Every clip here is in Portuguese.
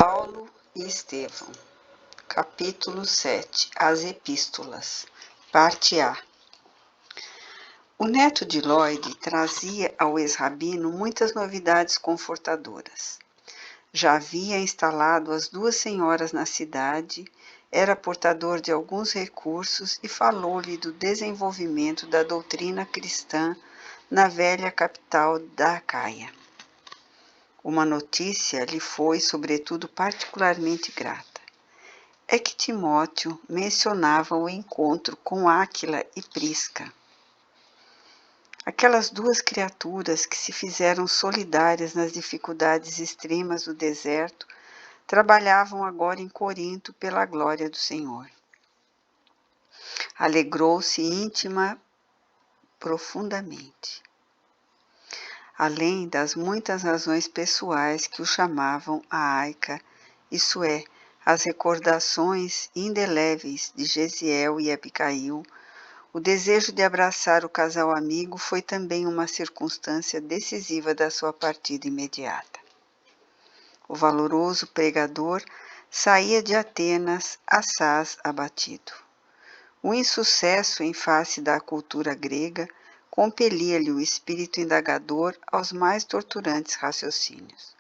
Paulo e Estevão, capítulo 7, As Epístolas, parte A. O neto de Lloyd trazia ao ex-rabino muitas novidades confortadoras. Já havia instalado as duas senhoras na cidade, era portador de alguns recursos e falou-lhe do desenvolvimento da doutrina cristã na velha capital da Acaia. Uma notícia lhe foi, sobretudo, particularmente grata. É que Timóteo mencionava o encontro com Áquila e Prisca. Aquelas duas criaturas que se fizeram solidárias nas dificuldades extremas do deserto trabalhavam agora em Corinto pela glória do Senhor. Alegrou-se íntima profundamente. Além das muitas razões pessoais que o chamavam a Aica, isso é, as recordações indeléveis de Gesiel e Abigail, o desejo de abraçar o casal amigo foi também uma circunstância decisiva da sua partida imediata. O valoroso pregador saía de Atenas assaz abatido. O insucesso em face da cultura grega compelia-lhe o espírito indagador aos mais torturantes raciocínios.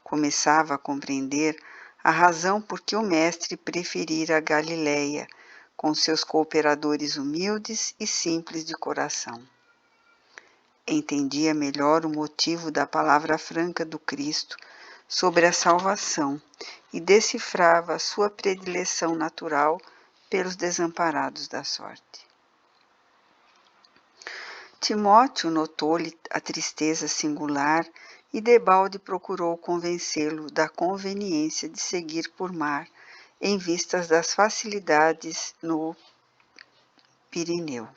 Começava a compreender a razão por que o mestre preferira a Galiléia, com seus cooperadores humildes e simples de coração. Entendia melhor o motivo da palavra franca do Cristo sobre a salvação e decifrava a sua predileção natural pelos desamparados da sorte. Timóteo notou-lhe a tristeza singular e debalde procurou convencê-lo da conveniência de seguir por mar, em vistas das facilidades no Pirineu.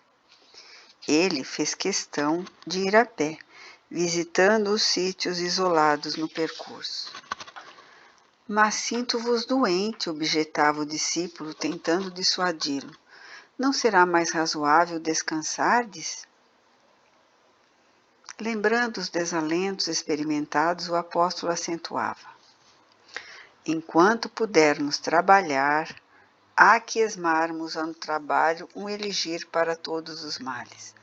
Ele fez questão de ir a pé, visitando os sítios isolados no percurso. Mas sinto-vos doente, objetava o discípulo, tentando dissuadi-lo. Não será mais razoável descansardes? Lembrando os desalentos experimentados, o apóstolo acentuava: enquanto pudermos trabalhar, há que esmarmos no trabalho um elixir para todos os males.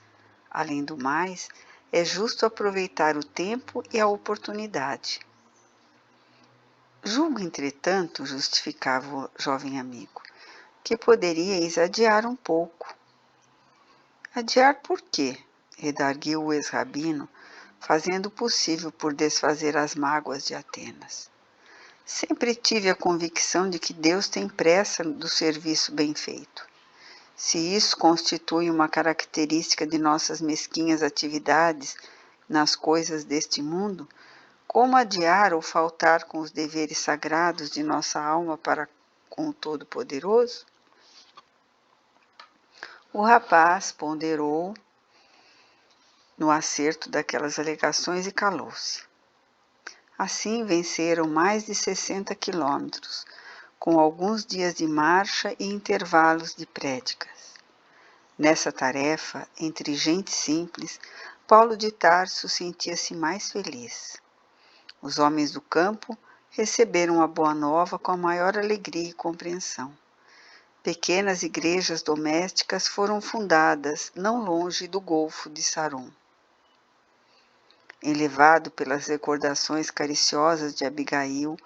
Além do mais, é justo aproveitar o tempo e a oportunidade. Julgo, entretanto, justificava o jovem amigo, que poderíeis adiar um pouco. Adiar por quê? Redarguiu o ex-rabino, fazendo o possível por desfazer as mágoas de Atenas. Sempre tive a convicção de que Deus tem pressa do serviço bem feito. Se isso constitui uma característica de nossas mesquinhas atividades nas coisas deste mundo, como adiar ou faltar com os deveres sagrados de nossa alma para com o Todo-Poderoso? O rapaz ponderou no acerto daquelas alegações e calou-se. Assim venceram mais de 60 quilômetros, com alguns dias de marcha e intervalos de prédicas. Nessa tarefa, entre gente simples, Paulo de Tarso sentia-se mais feliz. Os homens do campo receberam a boa nova com a maior alegria e compreensão. Pequenas igrejas domésticas foram fundadas não longe do Golfo de Saron. Enlevado pelas recordações cariciosas de Abigail,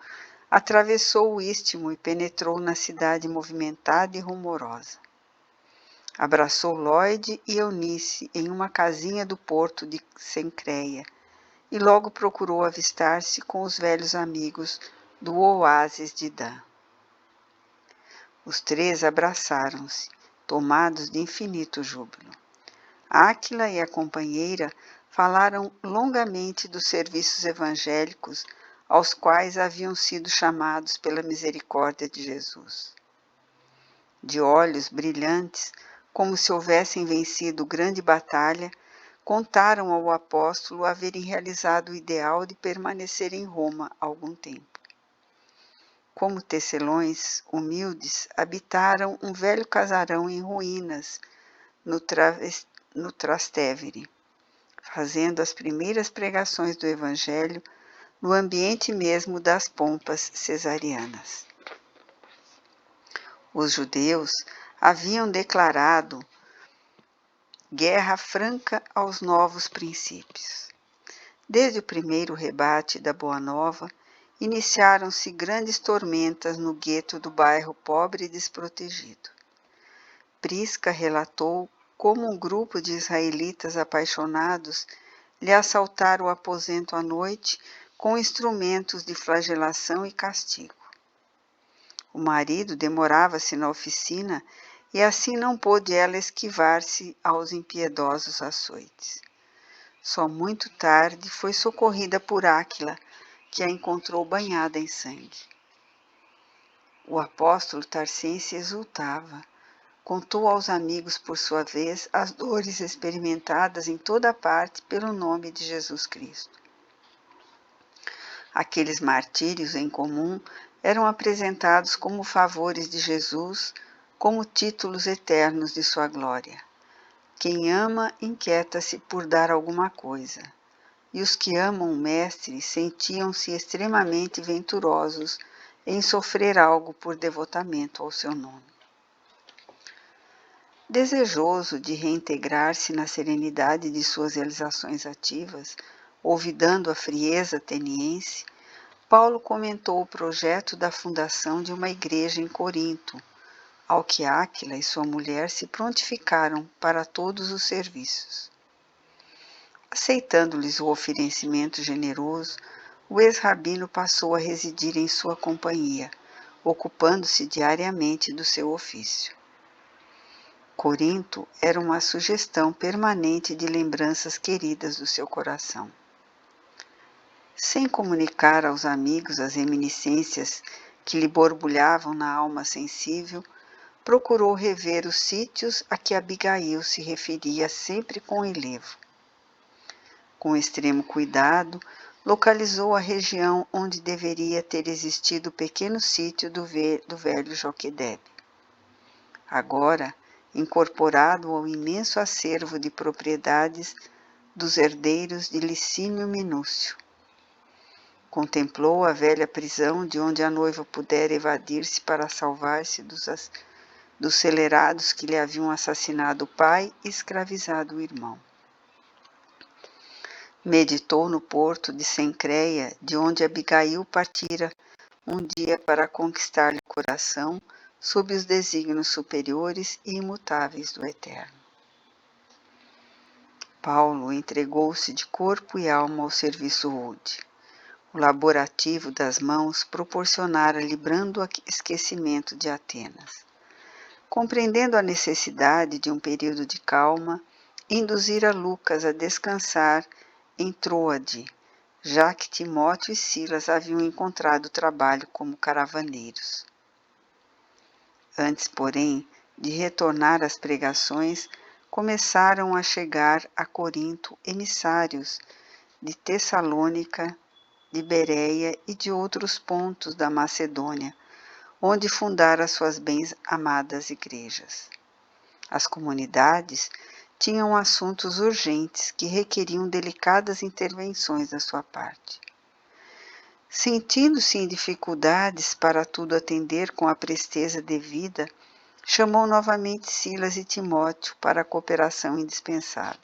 atravessou o istmo e penetrou na cidade movimentada e rumorosa. Abraçou Lloyd e Eunice em uma casinha do porto de Cencreia e logo procurou avistar-se com os velhos amigos do oásis de Dan. Os três abraçaram-se, tomados de infinito júbilo. Áquila e a companheira falaram longamente dos serviços evangélicos aos quais haviam sido chamados pela misericórdia de Jesus. De olhos brilhantes, como se houvessem vencido grande batalha, contaram ao apóstolo haverem realizado o ideal de permanecer em Roma algum tempo. Como tecelões humildes, habitaram um velho casarão em ruínas no Trastevere, fazendo as primeiras pregações do Evangelho no ambiente mesmo das pompas cesarianas. Os judeus haviam declarado guerra franca aos novos princípios. Desde o primeiro rebate da Boa Nova, iniciaram-se grandes tormentas no gueto do bairro pobre e desprotegido. Prisca relatou como um grupo de israelitas apaixonados lhe assaltaram o aposento à noite com instrumentos de flagelação e castigo. O marido demorava-se na oficina e assim não pôde ela esquivar-se aos impiedosos açoites. Só muito tarde foi socorrida por Áquila, que a encontrou banhada em sangue. O apóstolo Tarsense exultava. Contou aos amigos, por sua vez, as dores experimentadas em toda parte pelo nome de Jesus Cristo. Aqueles martírios em comum eram apresentados como favores de Jesus, como títulos eternos de sua glória. Quem ama inquieta-se por dar alguma coisa, e os que amam o Mestre sentiam-se extremamente venturosos em sofrer algo por devotamento ao seu nome. Desejoso de reintegrar-se na serenidade de suas realizações ativas, olvidando a frieza ateniense, Paulo comentou o projeto da fundação de uma igreja em Corinto, ao que Áquila e sua mulher se prontificaram para todos os serviços. Aceitando-lhes o oferecimento generoso, o ex-rabino passou a residir em sua companhia, ocupando-se diariamente do seu ofício. Corinto era uma sugestão permanente de lembranças queridas do seu coração. Sem comunicar aos amigos as reminiscências que lhe borbulhavam na alma sensível, procurou rever os sítios a que Abigail se referia sempre com enlevo. Com extremo cuidado, localizou a região onde deveria ter existido o pequeno sítio do velho Joquedebe. Agora, incorporado ao imenso acervo de propriedades dos herdeiros de Licínio Minúcio. Contemplou a velha prisão de onde a noiva pudera evadir-se para salvar-se dos celerados que lhe haviam assassinado o pai e escravizado o irmão. Meditou no porto de Sencreia, de onde Abigail partira um dia para conquistar-lhe o coração, sob os desígnios superiores e imutáveis do Eterno. Paulo entregou-se de corpo e alma ao serviço rude. O laborativo das mãos proporcionara-lhe brando esquecimento de Atenas. Compreendendo a necessidade de um período de calma, induzira Lucas a descansar em Troade, já que Timóteo e Silas haviam encontrado trabalho como caravaneiros. Antes, porém, de retornar às pregações, começaram a chegar a Corinto emissários de Tessalônica, de Bereia e de outros pontos da Macedônia, onde fundara suas bem-amadas igrejas. As comunidades tinham assuntos urgentes que requeriam delicadas intervenções da sua parte. Sentindo-se em dificuldades para tudo atender com a presteza devida, chamou novamente Silas e Timóteo para a cooperação indispensável.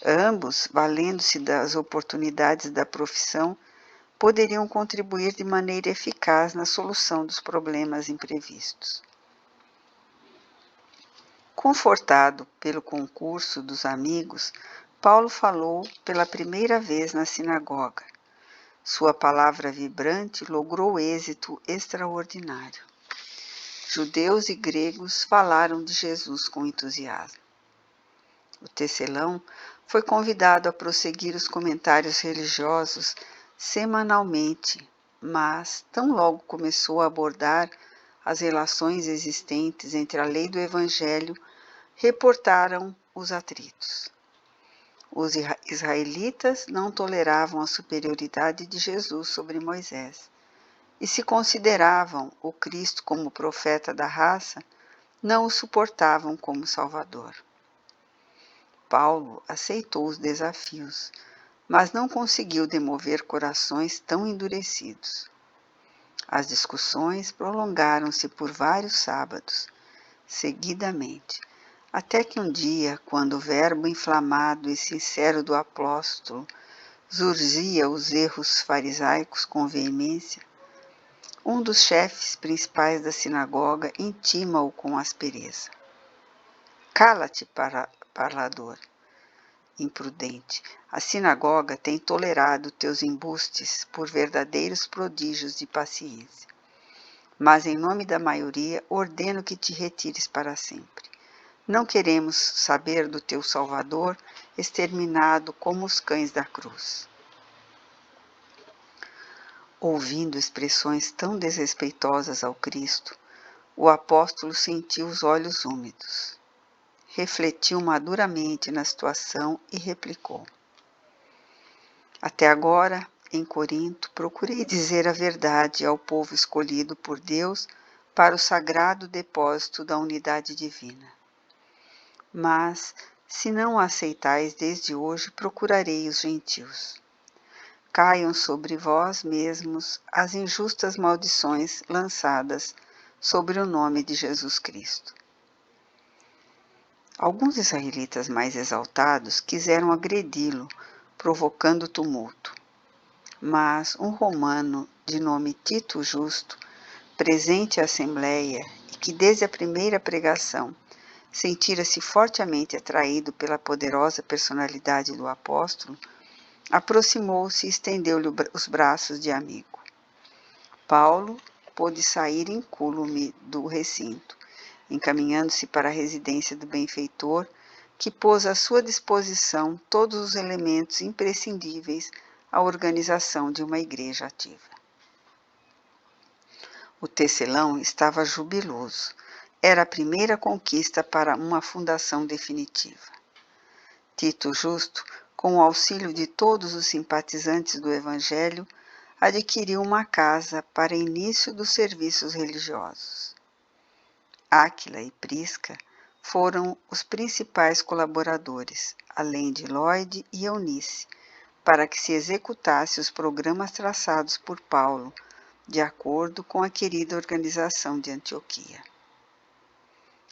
Ambos, valendo-se das oportunidades da profissão, poderiam contribuir de maneira eficaz na solução dos problemas imprevistos. Confortado pelo concurso dos amigos, Paulo falou pela primeira vez na sinagoga. Sua palavra vibrante logrou êxito extraordinário. Judeus e gregos falaram de Jesus com entusiasmo. O tecelão foi convidado a prosseguir os comentários religiosos semanalmente, mas, tão logo começou a abordar as relações existentes entre a lei do Evangelho, reportaram os atritos. Os israelitas não toleravam a superioridade de Jesus sobre Moisés, e se consideravam o Cristo como profeta da raça, não o suportavam como Salvador. Paulo aceitou os desafios, mas não conseguiu demover corações tão endurecidos. As discussões prolongaram-se por vários sábados, seguidamente, até que um dia, quando o verbo inflamado e sincero do apóstolo zurzia os erros farisaicos com veemência, um dos chefes principais da sinagoga intima-o com aspereza. Cala-te, parlador imprudente. A sinagoga tem tolerado teus embustes por verdadeiros prodígios de paciência. Mas em nome da maioria ordeno que te retires para sempre. Não queremos saber do teu Salvador exterminado como os cães da cruz. Ouvindo expressões tão desrespeitosas ao Cristo, o apóstolo sentiu os olhos úmidos. Refletiu maduramente na situação e replicou: Até agora, em Corinto, procurei dizer a verdade ao povo escolhido por Deus para o sagrado depósito da unidade divina. Mas, se não a aceitais desde hoje, procurarei os gentios. Caiam sobre vós mesmos as injustas maldições lançadas sobre o nome de Jesus Cristo. Alguns israelitas mais exaltados quiseram agredi-lo, provocando tumulto. Mas um romano de nome Tito Justo, presente à Assembleia e que desde a primeira pregação sentira-se fortemente atraído pela poderosa personalidade do apóstolo, aproximou-se e estendeu-lhe os braços de amigo. Paulo pôde sair incólume do recinto, encaminhando-se para a residência do benfeitor, que pôs à sua disposição todos os elementos imprescindíveis à organização de uma igreja ativa. O tecelão estava jubiloso. Era a primeira conquista para uma fundação definitiva. Tito Justo, com o auxílio de todos os simpatizantes do Evangelho, adquiriu uma casa para início dos serviços religiosos. Áquila e Prisca foram os principais colaboradores, além de Lloyd e Eunice, para que se executasse os programas traçados por Paulo, de acordo com a querida organização de Antioquia.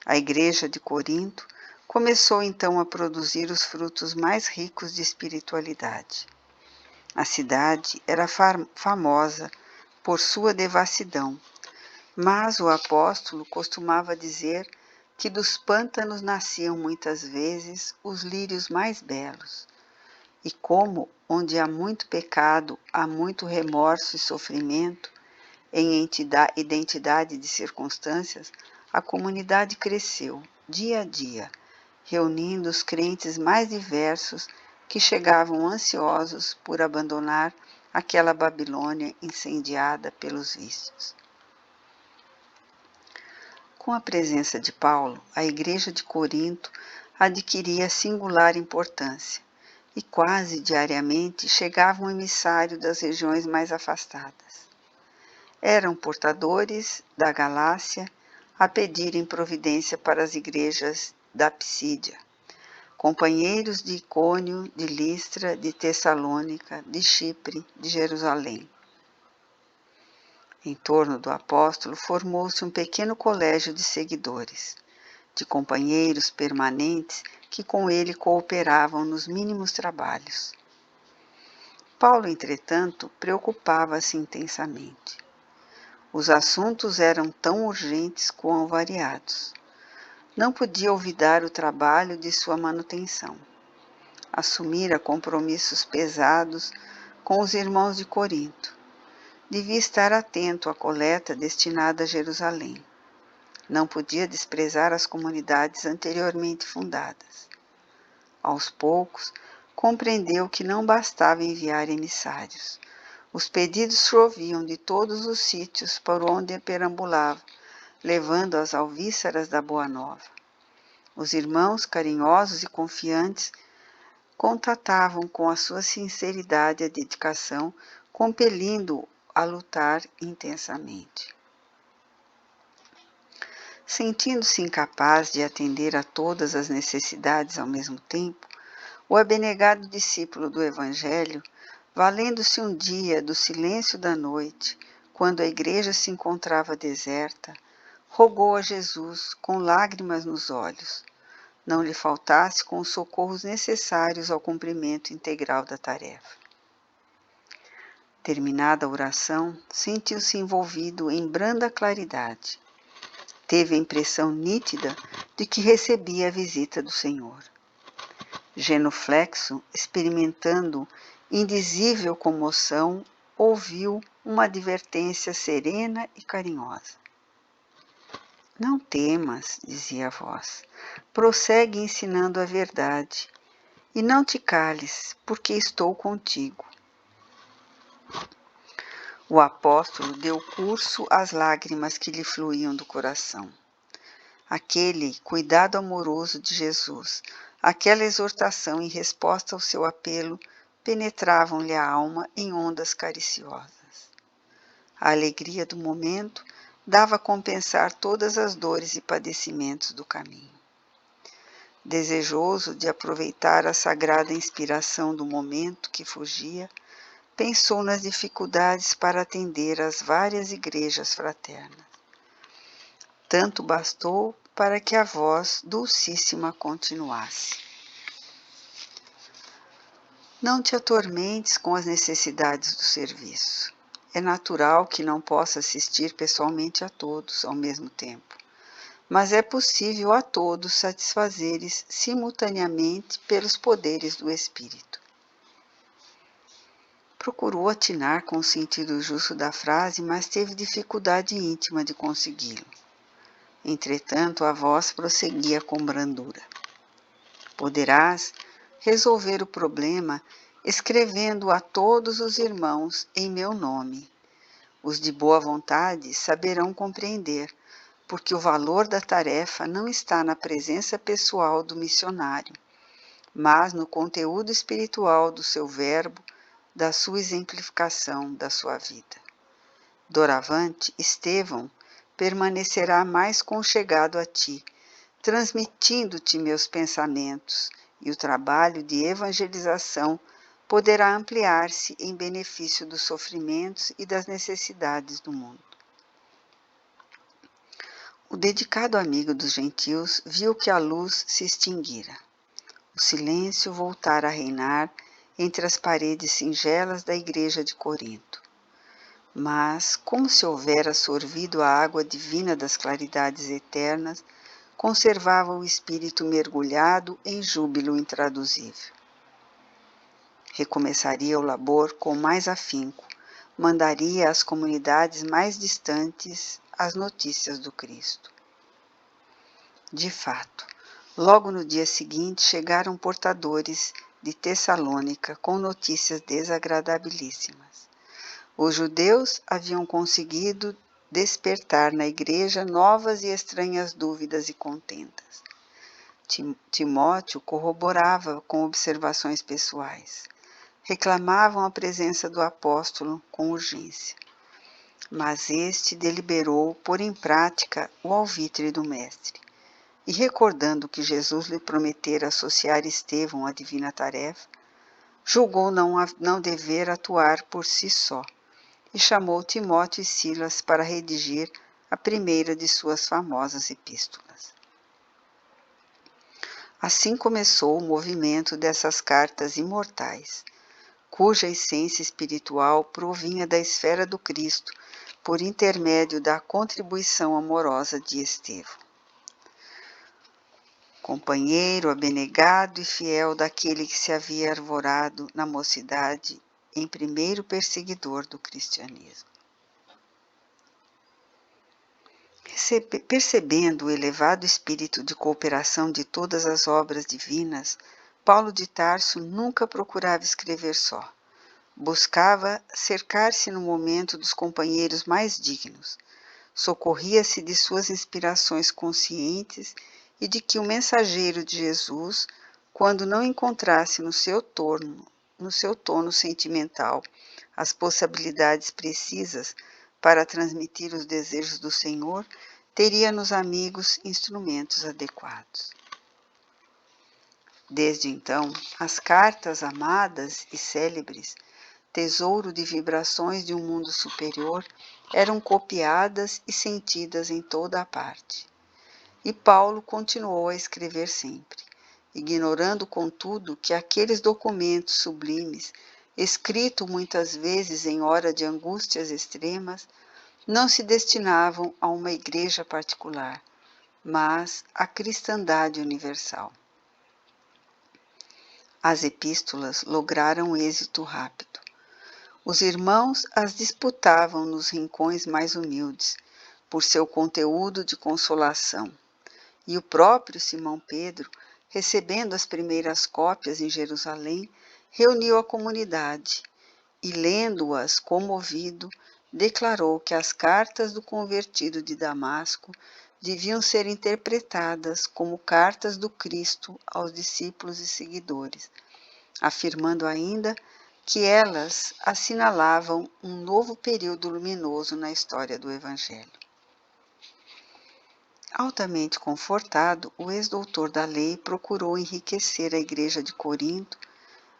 A igreja de Corinto começou então a produzir os frutos mais ricos de espiritualidade. A cidade era famosa por sua devassidão, mas o apóstolo costumava dizer que dos pântanos nasciam muitas vezes os lírios mais belos, e como onde há muito pecado, há muito remorso e sofrimento, em identidade de circunstâncias, a comunidade cresceu, dia a dia, reunindo os crentes mais diversos que chegavam ansiosos por abandonar aquela Babilônia incendiada pelos vícios. Com a presença de Paulo, a igreja de Corinto adquiria singular importância, e quase diariamente chegava um emissário das regiões mais afastadas. Eram portadores da Galácia a pedirem providência para as igrejas da Psídia, companheiros de Icônio, de Listra, de Tessalônica, de Chipre, de Jerusalém. Em torno do apóstolo formou-se um pequeno colégio de seguidores, de companheiros permanentes que com ele cooperavam nos mínimos trabalhos. Paulo, entretanto, preocupava-se intensamente. Os assuntos eram tão urgentes quão variados. Não podia olvidar o trabalho de sua manutenção. Assumira compromissos pesados com os irmãos de Corinto. Devia estar atento à coleta destinada a Jerusalém. Não podia desprezar as comunidades anteriormente fundadas. Aos poucos, compreendeu que não bastava enviar emissários. Os pedidos choviam de todos os sítios por onde perambulava, levando as alvíceras da Boa Nova. Os irmãos, carinhosos e confiantes, contatavam com a sua sinceridade e dedicação, compelindo-o a lutar intensamente. Sentindo-se incapaz de atender a todas as necessidades ao mesmo tempo, O abnegado discípulo do Evangelho, valendo-se um dia do silêncio da noite, quando a igreja se encontrava deserta, rogou a Jesus, com lágrimas nos olhos, não lhe faltasse com os socorros necessários ao cumprimento integral da tarefa. Terminada a oração, sentiu-se envolvido em branda claridade. Teve a impressão nítida de que recebia a visita do Senhor. Genuflexo, experimentando indizível comoção, ouviu uma advertência serena e carinhosa. Não temas, dizia a voz, prossegue ensinando a verdade, e não te cales, porque estou contigo. O apóstolo deu curso às lágrimas que lhe fluíam do coração. Aquele cuidado amoroso de Jesus, aquela exortação em resposta ao seu apelo, penetravam-lhe a alma em ondas cariciosas. A alegria do momento dava a compensar todas as dores e padecimentos do caminho. Desejoso de aproveitar a sagrada inspiração do momento que fugia, pensou nas dificuldades para atender às várias igrejas fraternas. Tanto bastou para que a voz dulcíssima continuasse. Não te atormentes com as necessidades do serviço. É natural que não possa assistir pessoalmente a todos ao mesmo tempo, mas é possível a todos satisfazeres simultaneamente pelos poderes do Espírito. Procurou atinar com o sentido justo da frase, mas teve dificuldade íntima de consegui-lo. Entretanto, a voz prosseguia com brandura. Poderás resolver o problema escrevendo a todos os irmãos em meu nome. Os de boa vontade saberão compreender, porque o valor da tarefa não está na presença pessoal do missionário, mas no conteúdo espiritual do seu verbo, da sua exemplificação, da sua vida. Doravante, Estevão permanecerá mais conchegado a ti, transmitindo-te meus pensamentos, e o trabalho de evangelização poderá ampliar-se em benefício dos sofrimentos e das necessidades do mundo. O dedicado amigo dos gentios viu que a luz se extinguira. O silêncio voltara a reinar entre as paredes singelas da igreja de Corinto. Mas, como se houvera sorvido a água divina das claridades eternas, conservava o espírito mergulhado em júbilo intraduzível. Recomeçaria o labor com mais afinco, mandaria às comunidades mais distantes as notícias do Cristo. De fato, logo no dia seguinte chegaram portadores de Tessalônica com notícias desagradabilíssimas. Os judeus haviam conseguido despertar na igreja novas e estranhas dúvidas e contendas. Timóteo corroborava com observações pessoais. Reclamavam a presença do apóstolo com urgência. Mas este deliberou pôr em prática o alvitre do mestre. E recordando que Jesus lhe prometera associar Estevão à divina tarefa, julgou não dever atuar por si só, e chamou Timóteo e Silas para redigir a primeira de suas famosas epístolas. Assim começou o movimento dessas cartas imortais, cuja essência espiritual provinha da esfera do Cristo por intermédio da contribuição amorosa de Estevão. Companheiro abnegado e fiel daquele que se havia arvorado na mocidade em primeiro perseguidor do cristianismo. Percebendo o elevado espírito de cooperação de todas as obras divinas, Paulo de Tarso nunca procurava escrever só. Buscava cercar-se no momento dos companheiros mais dignos. Socorria-se de suas inspirações conscientes e de que o mensageiro de Jesus, quando não encontrasse no seu tono sentimental as possibilidades precisas para transmitir os desejos do Senhor, teria nos amigos instrumentos adequados. Desde então, as cartas amadas e célebres, tesouro de vibrações de um mundo superior, eram copiadas e sentidas em toda a parte. E Paulo continuou a escrever sempre, ignorando, contudo, que aqueles documentos sublimes, escritos muitas vezes em hora de angústias extremas, não se destinavam a uma igreja particular, mas à cristandade universal. As epístolas lograram êxito rápido. Os irmãos as disputavam nos rincões mais humildes, por seu conteúdo de consolação, e o próprio Simão Pedro, recebendo as primeiras cópias em Jerusalém, reuniu a comunidade e, lendo-as comovido, declarou que as cartas do convertido de Damasco deviam ser interpretadas como cartas do Cristo aos discípulos e seguidores, afirmando ainda que elas assinalavam um novo período luminoso na história do Evangelho. Altamente confortado, o ex-doutor da lei procurou enriquecer a igreja de Corinto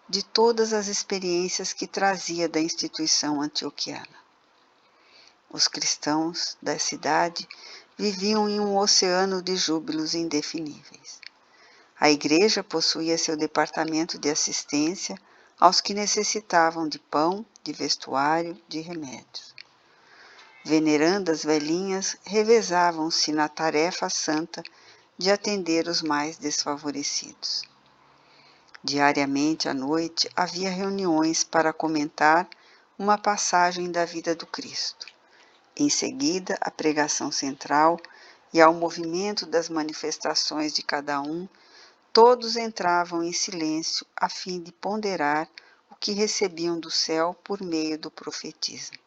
de todas as experiências que trazia da instituição antioquiana. Os cristãos da cidade viviam em um oceano de júbilos indefiníveis. A igreja possuía seu departamento de assistência aos que necessitavam de pão, de vestuário, de remédios. Venerandas velhinhas revezavam-se na tarefa santa de atender os mais desfavorecidos. Diariamente à noite havia reuniões para comentar uma passagem da vida do Cristo. Em seguida, a pregação central e ao movimento das manifestações de cada um, todos entravam em silêncio a fim de ponderar o que recebiam do céu por meio do profetismo.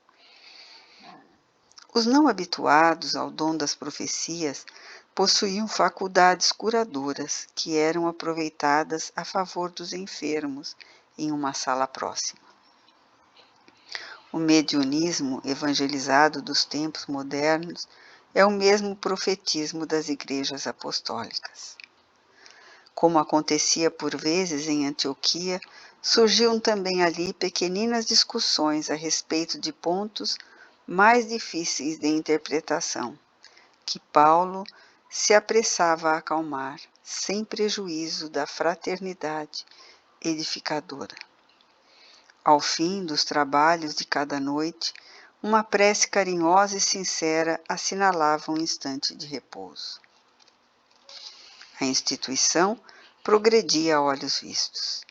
Os não habituados ao dom das profecias possuíam faculdades curadoras que eram aproveitadas a favor dos enfermos em uma sala próxima. O mediunismo evangelizado dos tempos modernos é o mesmo profetismo das igrejas apostólicas. Como acontecia por vezes em Antioquia, surgiam também ali pequeninas discussões a respeito de pontos mais difíceis de interpretação, que Paulo se apressava a acalmar, sem prejuízo da fraternidade edificadora. Ao fim dos trabalhos de cada noite, uma prece carinhosa e sincera assinalava um instante de repouso. A instituição progredia a olhos vistos.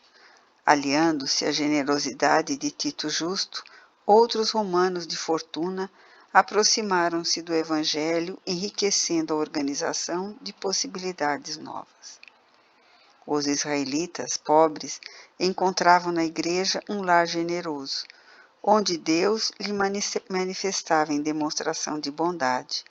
Aliando-se à generosidade de Tito Justo, outros romanos de fortuna aproximaram-se do Evangelho, enriquecendo a organização de possibilidades novas. Os israelitas pobres encontravam na igreja um lar generoso, onde Deus lhe manifestava em demonstração de bondade,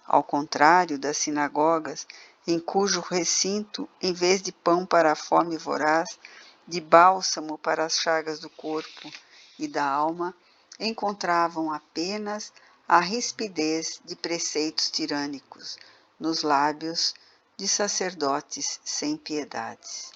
ao contrário das sinagogas, em cujo recinto, em vez de pão para a fome voraz, de bálsamo para as chagas do corpo e da alma, encontravam apenas a rispidez de preceitos tirânicos nos lábios de sacerdotes sem piedades.